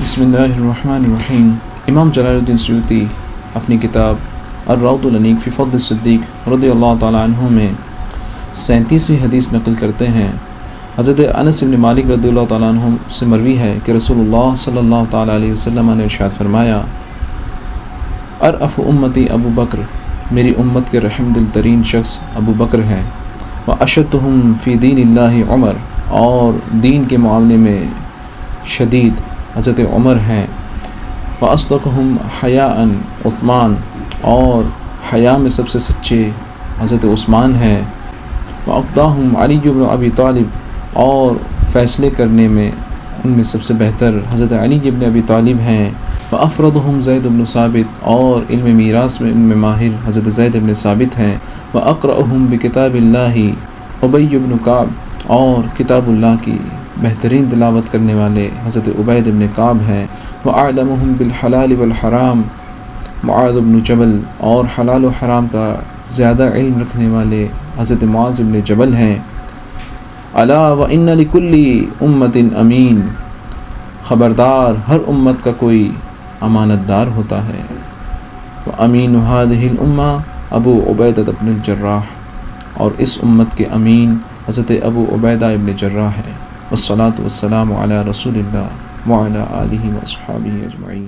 بسم اللہ الرحمن الرحیم۔ امام جلال الدین سیوطی اپنی کتاب الروض الانیق فی فضل الصدیق رضی اللہ تعالیٰ عنہ میں 37ویں حدیث نقل کرتے ہیں۔ حضرت انس بن مالک رضی اللہ تعالیٰ عنہ سے مروی ہے کہ رسول اللہ صلی اللہ تعالیٰ علیہ وسلم نے ارشاد فرمایا، ارأف امتی ابو بکر، میری امت کے رحم دل ترین شخص ابو بکر ہیں، واشدہم فی دین اللہ عمر، اور دین کے معاملے میں شدید حضرت عمر ہیں، واصدقہم حیاء عثمان، اور حیا میں سب سے سچے حضرت عثمان ہیں، واقداہم علی بن ابی طالب، اور فیصلے کرنے میں ان میں سب سے بہتر حضرت علی بن ابی طالب ہیں، وافرضہم زید بن ثابت، اور علم میراث میں ان میں ماہر حضرت زید بن ثابت ہیں، واقرأہم بکتاب اللہ ابی بن کعب، اور کتاب اللہ کی بہترین تلاوت کرنے والے حضرت عبید بن کعب ہیں، وأعلمہم بالحلال والحرام معاذ بن جبل، اور حلال و حرام کا زیادہ علم رکھنے والے حضرت معاذ بن جبل ہیں، الا وإن لكل امة امین، خبردار ہر امت کا کوئی امانت دار ہوتا ہے، وامین هذه الامة ابو عبیدہ بن الجراح، اور اس امت کے امین حضرت ابو عبیدہ ابن جراح ہیں، والصلاة والسلام علی رسول اللہ وعلی آلہ واصحابہ اجمعین۔